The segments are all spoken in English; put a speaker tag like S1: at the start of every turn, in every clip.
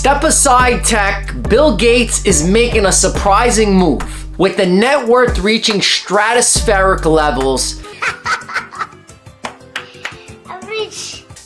S1: Step aside tech, Bill Gates is making a surprising move, with the net worth reaching stratospheric levels.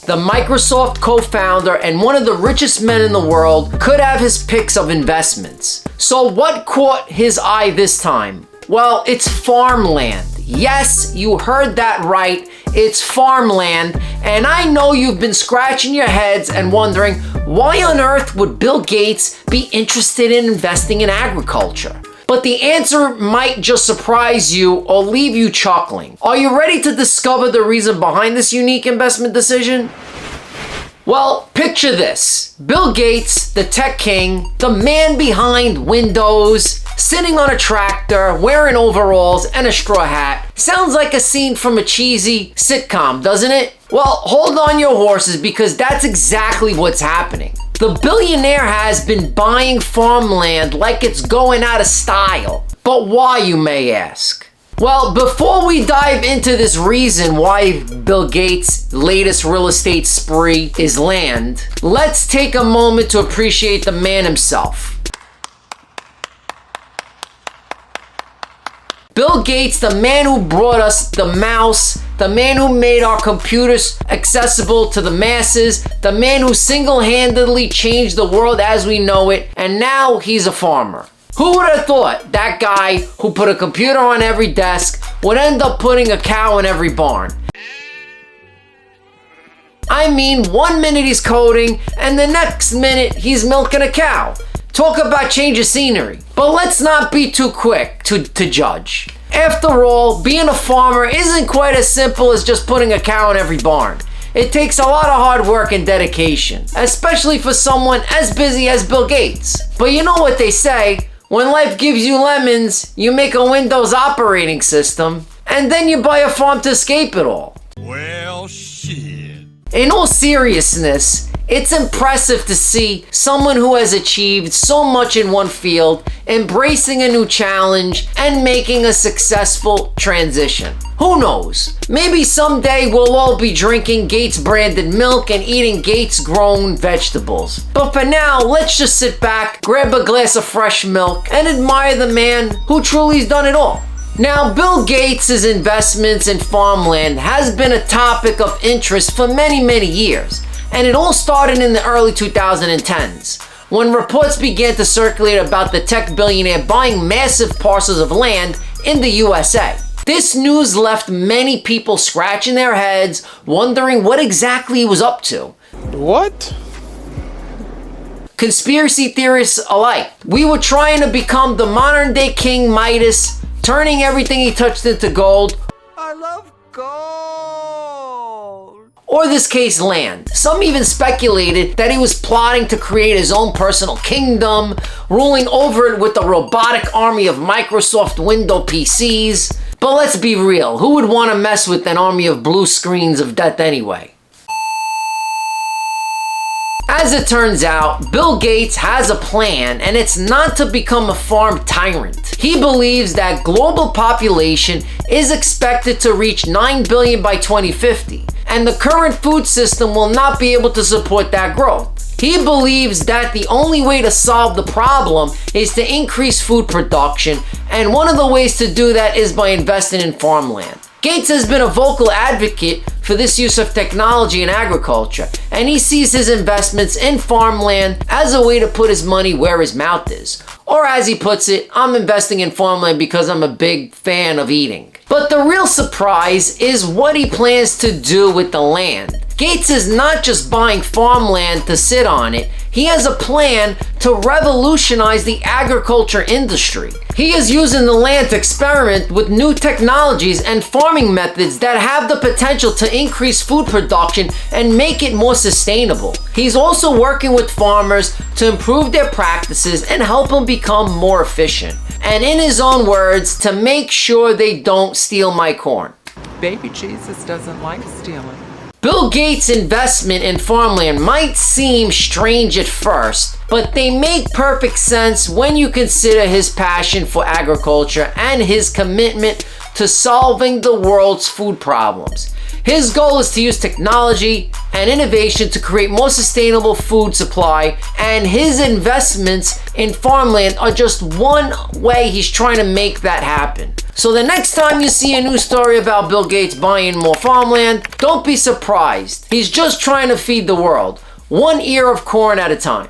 S1: The Microsoft co-founder and one of the richest men in the world could have his picks of investments. So what caught his eye this time? Well, it's farmland. Yes, you heard that right. It's farmland. And I know you've been scratching your heads and wondering, why on earth would Bill Gates be interested in investing in agriculture? But the answer might just surprise you or leave you chuckling. Are you ready to discover the reason behind this unique investment decision? Well, picture this. Bill Gates, the tech king, the man behind Windows, sitting on a tractor, wearing overalls and a straw hat. Sounds like a scene from a cheesy sitcom, doesn't it? Well, hold on your horses because that's exactly what's happening. The billionaire has been buying farmland like it's going out of style. But why, you may ask? Well, before we dive into this reason why Bill Gates' latest real estate spree is land, let's take a moment to appreciate the man himself. Bill Gates, the man who brought us the mouse, the man who made our computers accessible to the masses, the man who single-handedly changed the world as we know it, and now he's a farmer. Who would have thought that guy who put a computer on every desk would end up putting a cow in every barn? I mean, 1 minute he's coding, and the next minute he's milking a cow. Talk about change of scenery. But let's not be too quick to judge. After all, being a farmer isn't quite as simple as just putting a cow in every barn. It takes a lot of hard work and dedication, especially for someone as busy as Bill Gates. But you know what they say, when life gives you lemons, you make a Windows operating system, and then you buy a farm to escape it all.
S2: Well, shit.
S1: In all seriousness, it's impressive to see someone who has achieved so much in one field, embracing a new challenge and making a successful transition. Who knows? Maybe someday we'll all be drinking Gates branded milk and eating Gates grown vegetables. But for now, let's just sit back, grab a glass of fresh milk, and admire the man who truly's done it all. Now, Bill Gates' investments in farmland has been a topic of interest for many years. And it all started in the early 2010s, when reports began to circulate about the tech billionaire buying massive parcels of land in the USA. This news left many people scratching their heads, wondering what exactly he was up to.
S3: What?
S1: Conspiracy theorists alike. We were trying to become the modern day King Midas, turning everything he touched into gold.
S2: I love gold.
S1: Or this case, land. Some even speculated that he was plotting to create his own personal kingdom, ruling over it with a robotic army of Microsoft Windows PCs. But let's be real, who would want to mess with an army of blue screens of death anyway? As it turns out, Bill Gates has a plan, and it's not to become a farm tyrant. He believes that global population is expected to reach 9 billion by 2050, and the current food system will not be able to support that growth. He believes that the only way to solve the problem is to increase food production, and one of the ways to do that is by investing in farmland. Gates has been a vocal advocate for this use of technology in agriculture, and he sees his investments in farmland as a way to put his money where his mouth is. Or as he puts it, I'm investing in farmland because I'm a big fan of eating. But the real surprise is what he plans to do with the land. Gates is not just buying farmland to sit on it, he has a plan to revolutionize the agriculture industry. He is using the land to experiment with new technologies and farming methods that have the potential to increase food production and make it more sustainable. He's also working with farmers to improve their practices and help them become more efficient. And in his own words, to make sure they don't steal my corn.
S4: Baby Jesus doesn't like stealing.
S1: Bill Gates' investment in farmland might seem strange at first, but they make perfect sense when you consider his passion for agriculture and his commitment to solving the world's food problems. His goal is to use technology and innovation to create more sustainable food supply, and his investments in farmland are just one way he's trying to make that happen. So the next time you see a news story about Bill Gates buying more farmland, don't be surprised. He's just trying to feed the world, one ear of corn at a time.